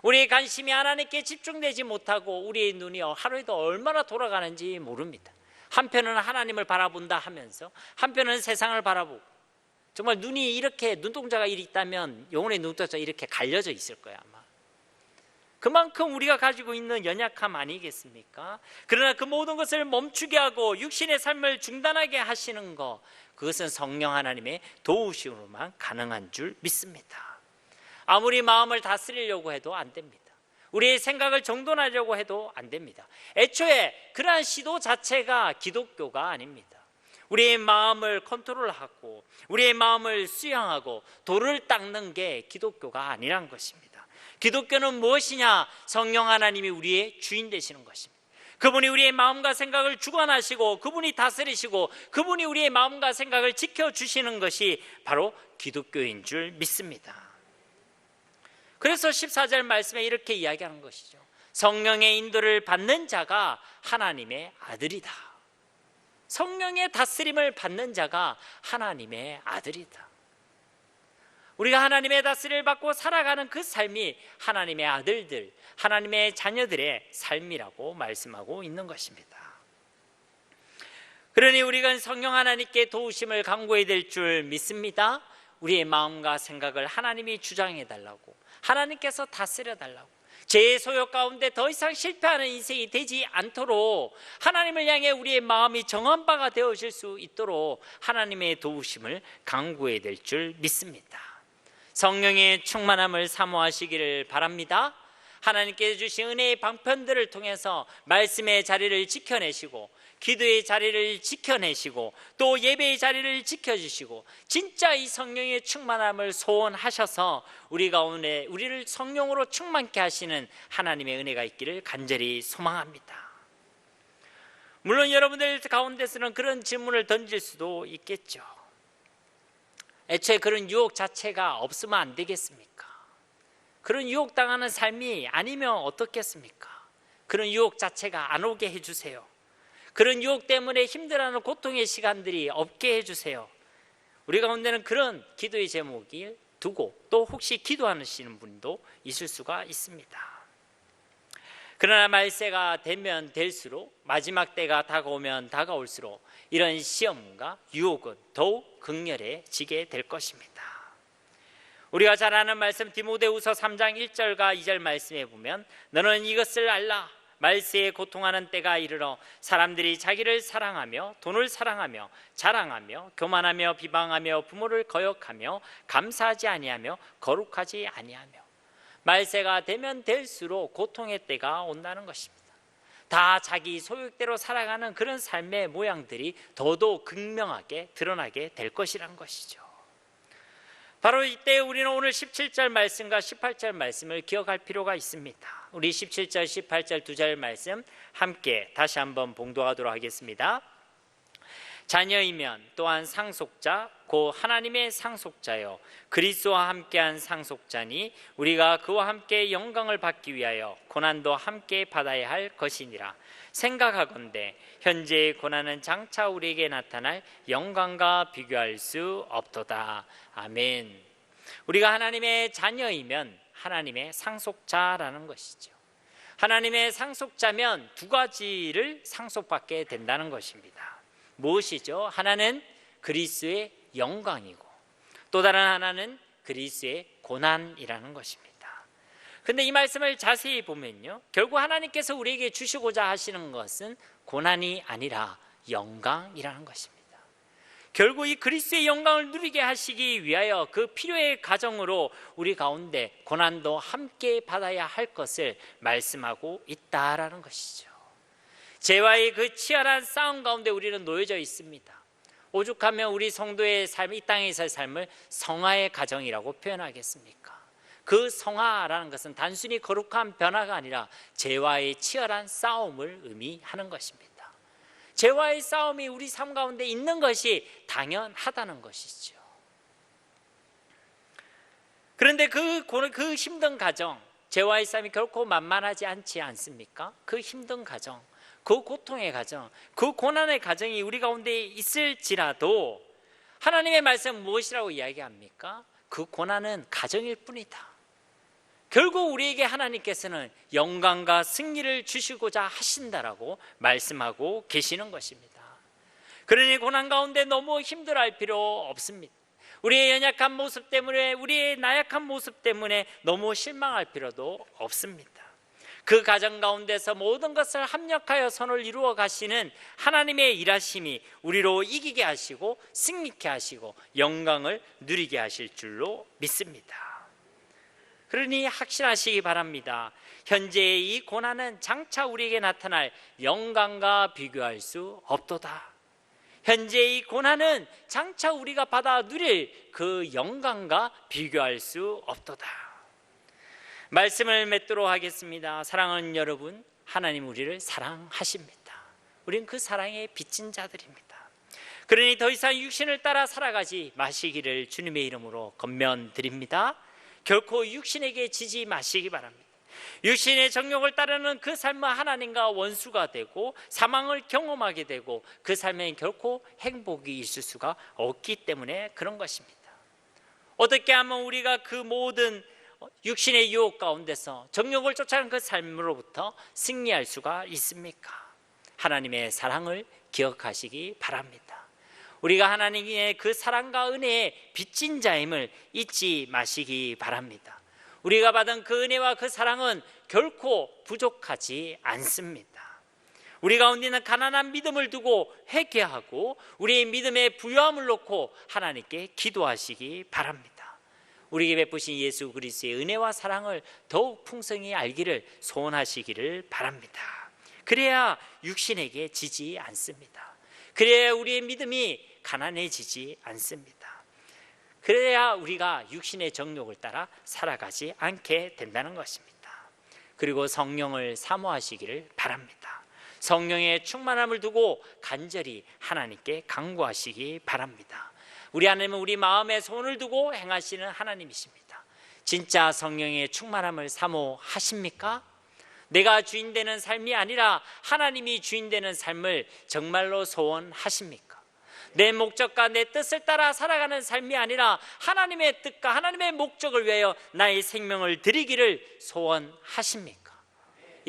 우리의 관심이 하나님께 집중되지 못하고 우리의 눈이 하루에도 얼마나 돌아가는지 모릅니다. 한편은 하나님을 바라본다 하면서 한편은 세상을 바라보고, 정말 눈이 이렇게, 눈동자가 있다면 영혼의 눈동자가 이렇게 갈려져 있을 거야 아마. 그만큼 우리가 가지고 있는 연약함 아니겠습니까? 그러나 그 모든 것을 멈추게 하고 육신의 삶을 중단하게 하시는 것, 그것은 성령 하나님의 도우심으로만 가능한 줄 믿습니다. 아무리 마음을 다스리려고 해도 안 됩니다. 우리의 생각을 정돈하려고 해도 안 됩니다. 애초에 그러한 시도 자체가 기독교가 아닙니다. 우리의 마음을 컨트롤하고 우리의 마음을 수양하고 돌을 닦는 게 기독교가 아니란 것입니다. 기독교는 무엇이냐? 성령 하나님이 우리의 주인 되시는 것입니다. 그분이 우리의 마음과 생각을 주관하시고 그분이 다스리시고 그분이 우리의 마음과 생각을 지켜주시는 것이 바로 기독교인 줄 믿습니다. 그래서 14절 말씀에 이렇게 이야기하는 것이죠. 성령의 인도를 받는 자가 하나님의 아들이다. 성령의 다스림을 받는 자가 하나님의 아들이다. 우리가 하나님의 다스림을 받고 살아가는 그 삶이 하나님의 아들들, 하나님의 자녀들의 삶이라고 말씀하고 있는 것입니다. 그러니 우리가 성령 하나님께 도우심을 간구해야 될 줄 믿습니다. 우리의 마음과 생각을 하나님이 주장해 달라고, 하나님께서 다스려 달라고, 죄의 소욕 가운데 더 이상 실패하는 인생이 되지 않도록 하나님을 향해 우리의 마음이 정한 바가 되어질 수 있도록 하나님의 도우심을 간구해야 될 줄 믿습니다. 성령의 충만함을 사모하시기를 바랍니다. 하나님께서 주신 은혜의 방편들을 통해서 말씀의 자리를 지켜내시고 기도의 자리를 지켜내시고 또 예배의 자리를 지켜주시고 진짜 이 성령의 충만함을 소원하셔서 우리 가운데 우리를 성령으로 충만케 하시는 하나님의 은혜가 있기를 간절히 소망합니다. 물론 여러분들 가운데서는 그런 질문을 던질 수도 있겠죠. 애초에 그런 유혹 자체가 없으면 안 되겠습니까? 그런 유혹당하는 삶이 아니면 어떻겠습니까? 그런 유혹 자체가 안 오게 해주세요. 그런 유혹 때문에 힘들어하는 고통의 시간들이 없게 해주세요. 우리 가운데는 그런 기도의 제목을 두고 또 혹시 기도하시는 분도 있을 수가 있습니다. 그러나 말세가 되면 될수록, 마지막 때가 다가오면 다가올수록 이런 시험과 유혹은 더욱 극렬해지게 될 것입니다. 우리가 잘 아는 말씀 디모데후서 3장 1절과 2절 말씀에 보면, 너는 이것을 알라. 말세에 고통하는 때가 이르러 사람들이 자기를 사랑하며 돈을 사랑하며 자랑하며 교만하며 비방하며 부모를 거역하며 감사하지 아니하며 거룩하지 아니하며. 말세가 되면 될수록 고통의 때가 온다는 것입니다. 다 자기 소욕대로 살아가는 그런 삶의 모양들이 더더욱 극명하게 드러나게 될 것이란 것이죠. 바로 이때 우리는 오늘 17절 말씀과 18절 말씀을 기억할 필요가 있습니다. 우리 17절, 18절 두 절 말씀 함께 다시 한번 봉독하도록 하겠습니다. 자녀이면 또한 상속자, 곧 하나님의 상속자요 그리스도와 함께한 상속자니 우리가 그와 함께 영광을 받기 위하여 고난도 함께 받아야 할 것이니라. 생각하건대 현재의 고난은 장차 우리에게 나타날 영광과 비교할 수 없도다. 아멘. 우리가 하나님의 자녀이면 하나님의 상속자라는 것이죠. 하나님의 상속자면 두 가지를 상속받게 된다는 것입니다. 무엇이죠? 하나는 그리스도의 영광이고 또 다른 하나는 그리스도의 고난이라는 것입니다. 그런데 이 말씀을 자세히 보면요, 결국 하나님께서 우리에게 주시고자 하시는 것은 고난이 아니라 영광이라는 것입니다. 결국 이 그리스도의 영광을 누리게 하시기 위하여 그 필요의 과정으로 우리 가운데 고난도 함께 받아야 할 것을 말씀하고 있다라는 것이죠. 죄와의 그 치열한 싸움 가운데 우리는 놓여져 있습니다. 오죽하면 우리 성도의 삶, 이 땅에서의 삶을 성화의 과정이라고 표현하겠습니까? 그 성화라는 것은 단순히 거룩한 변화가 아니라 죄와의 치열한 싸움을 의미하는 것입니다. 죄와의 싸움이 우리 삶 가운데 있는 것이 당연하다는 것이죠. 그런데 그 힘든 과정, 죄와의 싸움이 결코 만만하지 않지 않습니까? 그 힘든 과정, 그 고통의 과정, 그 고난의 과정이 우리 가운데 있을지라도 하나님의 말씀은 무엇이라고 이야기합니까? 그 고난은 과정일 뿐이다. 결국 우리에게 하나님께서는 영광과 승리를 주시고자 하신다라고 말씀하고 계시는 것입니다. 그러니 고난 가운데 너무 힘들어할 필요 없습니다. 우리의 연약한 모습 때문에, 우리의 나약한 모습 때문에 너무 실망할 필요도 없습니다. 그 과정 가운데서 모든 것을 합력하여 선을 이루어 가시는 하나님의 일하심이 우리로 이기게 하시고 승리케 하시고 영광을 누리게 하실 줄로 믿습니다. 그러니 확신하시기 바랍니다. 현재의 이 고난은 장차 우리에게 나타날 영광과 비교할 수 없도다. 현재의 이 고난은 장차 우리가 받아 누릴 그 영광과 비교할 수 없도다. 말씀을 맺도록 하겠습니다. 사랑하는 여러분, 하나님 우리를 사랑하십니다. 우린 그 사랑에 빚진 자들입니다. 그러니 더 이상 육신을 따라 살아가지 마시기를 주님의 이름으로 권면드립니다. 결코 육신에게 지지 마시기 바랍니다. 육신의 정욕을 따르는 그 삶은 하나님과 원수가 되고 사망을 경험하게 되고 그 삶에 결코 행복이 있을 수가 없기 때문에 그런 것입니다. 어떻게 하면 우리가 그 모든 육신의 유혹 가운데서 정욕을 쫓아가는 그 삶으로부터 승리할 수가 있습니까? 하나님의 사랑을 기억하시기 바랍니다. 우리가 하나님의 그 사랑과 은혜에 빚진 자임을 잊지 마시기 바랍니다. 우리가 받은 그 은혜와 그 사랑은 결코 부족하지 않습니다. 우리 가운데 있는 가난한 믿음을 두고 회개하고 우리의 믿음의 부요함을 놓고 하나님께 기도하시기 바랍니다. 우리에게 베푸신 예수 그리스도의 은혜와 사랑을 더욱 풍성히 알기를 소원하시기를 바랍니다. 그래야 육신에게 지지 않습니다. 그래야 우리의 믿음이 가난해지지 않습니다. 그래야 우리가 육신의 정욕을 따라 살아가지 않게 된다는 것입니다. 그리고 성령을 사모하시기를 바랍니다. 성령의 충만함을 두고 간절히 하나님께 간구하시기 바랍니다. 우리 하나님은 우리 마음에 손을 두고 행하시는 하나님이십니다. 진짜 성령의 충만함을 사모하십니까? 내가 주인 되는 삶이 아니라 하나님이 주인 되는 삶을 정말로 소원하십니까? 내 목적과 내 뜻을 따라 살아가는 삶이 아니라 하나님의 뜻과 하나님의 목적을 위하여 나의 생명을 드리기를 소원하십니까?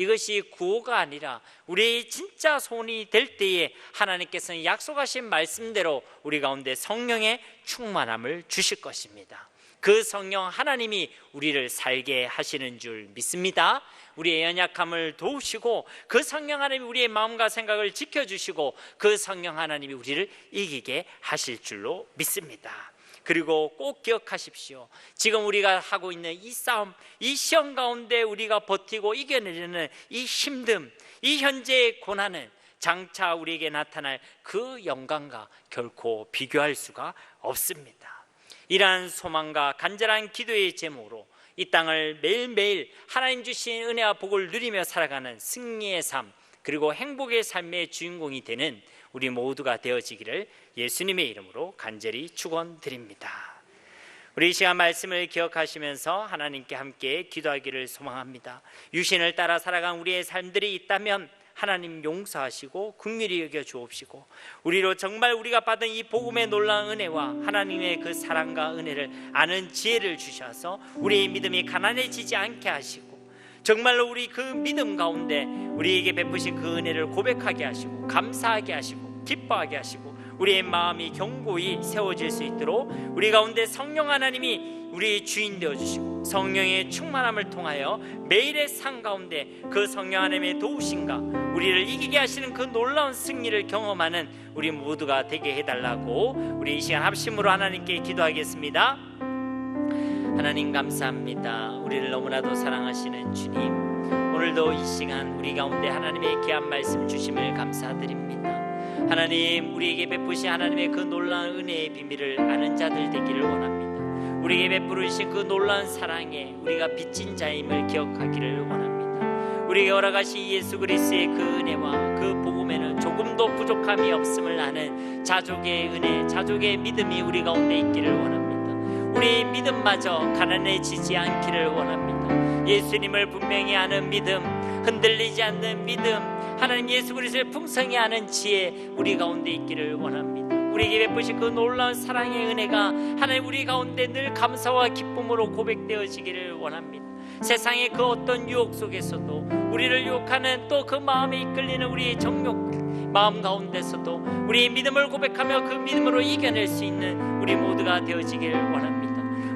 이것이 구호가 아니라 우리의 진짜 소원이 될 때에 하나님께서는 약속하신 말씀대로 우리 가운데 성령의 충만함을 주실 것입니다. 그 성령 하나님이 우리를 살게 하시는 줄 믿습니다. 우리의 연약함을 도우시고 그 성령 하나님이 우리의 마음과 생각을 지켜주시고 그 성령 하나님이 우리를 이기게 하실 줄로 믿습니다. 그리고 꼭 기억하십시오. 지금 우리가 하고 있는 이 싸움, 이 시험 가운데 우리가 버티고 이겨내려는 이 힘듦, 이 현재의 고난은 장차 우리에게 나타날 그 영광과 결코 비교할 수가 없습니다. 이러한 소망과 간절한 기도의 제목으로 이 땅을 매일매일 하나님 주신 은혜와 복을 누리며 살아가는 승리의 삶, 그리고 행복의 삶의 주인공이 되는 우리 모두가 되어지기를 예수님의 이름으로 간절히 축원드립니다. 우리 이 시간 말씀을 기억하시면서 하나님께 함께 기도하기를 소망합니다. 유신을 따라 살아간 우리의 삶들이 있다면 하나님 용서하시고 긍휼히 여겨 주옵시고, 우리로 정말 우리가 받은 이 복음의 놀라운 은혜와 하나님의 그 사랑과 은혜를 아는 지혜를 주셔서 우리의 믿음이 가난해지지 않게 하시고, 정말로 우리 그 믿음 가운데 우리에게 베푸신 그 은혜를 고백하게 하시고 감사하게 하시고 기뻐하게 하시고 우리의 마음이 견고히 세워질 수 있도록 우리 가운데 성령 하나님이 우리의 주인 되어주시고 성령의 충만함을 통하여 매일의 삶 가운데 그 성령 하나님의 도우심과 우리를 이기게 하시는 그 놀라운 승리를 경험하는 우리 모두가 되게 해달라고 우리 이 시간 합심으로 하나님께 기도하겠습니다. 하나님 감사합니다. 우리를 너무나도 사랑하시는 주님, 오늘도 이 시간 우리 가운데 하나님의 귀한 말씀 주심을 감사드립니다. 하나님, 우리에게 베푸신 하나님의 그 놀라운 은혜의 비밀을 아는 자들 되기를 원합니다. 우리에게 베푸신 그 놀라운 사랑에 우리가 빚진 자임을 기억하기를 원합니다. 우리에게 허락하신 예수 그리스도의 그 은혜와 그 복음에는 조금도 부족함이 없음을 아는 자족의 은혜, 자족의 믿음이 우리 가운데 있기를 원합니다. 우리의 믿음마저 가난해지지 않기를 원합니다. 예수님을 분명히 아는 믿음, 흔들리지 않는 믿음, 하나님 예수 그리스도의 풍성히 아는 지혜 우리 가운데 있기를 원합니다. 우리에게 베푸신 그 놀라운 사랑의 은혜가 하나님 우리 가운데 늘 감사와 기쁨으로 고백되어지기를 원합니다. 세상의 그 어떤 유혹 속에서도 우리를 유혹하는 또 그 마음에 이끌리는 우리의 정욕 마음 가운데서도 우리의 믿음을 고백하며 그 믿음으로 이겨낼 수 있는 우리 모두가 되어지기를 원합니다.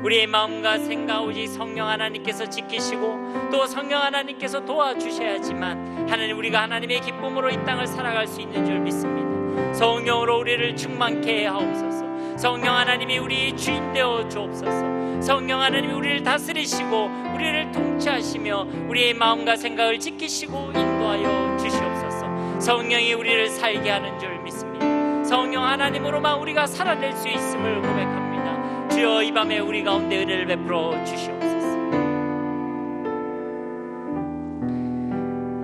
우리의 마음과 생각 오직 성령 하나님께서 지키시고 또 성령 하나님께서 도와주셔야지만 하나님 우리가 하나님의 기쁨으로 이 땅을 살아갈 수 있는 줄 믿습니다. 성령으로 우리를 충만케 하옵소서. 성령 하나님이 우리의 주인 되어 주옵소서. 성령 하나님이 우리를 다스리시고 우리를 통치하시며 우리의 마음과 생각을 지키시고 인도하여 주시옵소서. 성령이 우리를 살게 하는 줄 믿습니다. 성령 하나님으로만 우리가 살아낼 수 있음을 고백합니다. 주여, 이 밤에 우리 가운데 은혜를 베풀어 주시옵소서.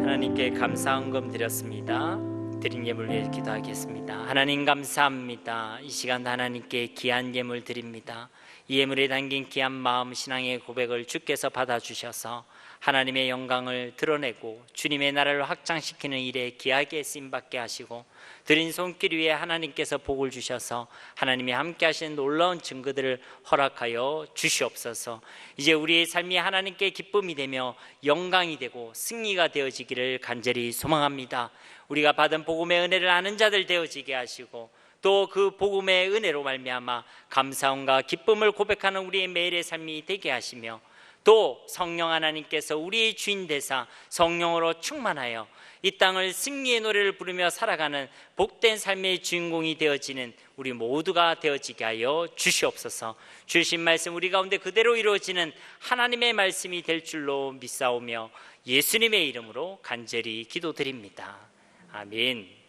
하나님께 감사 헌금 드렸습니다. 드린 예물 위해 기도하겠습니다. 하나님 감사합니다. 이 시간 하나님께 귀한 예물 드립니다. 이 예물에 담긴 귀한 마음, 신앙의 고백을 주께서 받아주셔서 하나님의 영광을 드러내고 주님의 나라를 확장시키는 일에 귀하게 쓰임받게 하시고, 드린 손길 위에 하나님께서 복을 주셔서 하나님이 함께 하시는 놀라운 증거들을 허락하여 주시옵소서. 이제 우리의 삶이 하나님께 기쁨이 되며 영광이 되고 승리가 되어지기를 간절히 소망합니다. 우리가 받은 복음의 은혜를 아는 자들 되어지게 하시고 또 그 복음의 은혜로 말미암아 감사함과 기쁨을 고백하는 우리의 매일의 삶이 되게 하시며, 또 성령 하나님께서 우리의 주인 되사 성령으로 충만하여 이 땅을 승리의 노래를 부르며 살아가는 복된 삶의 주인공이 되어지는 우리 모두가 되어지게 하여 주시옵소서. 주신 말씀 우리 가운데 그대로 이루어지는 하나님의 말씀이 될 줄로 믿사오며 예수님의 이름으로 간절히 기도드립니다. 아멘.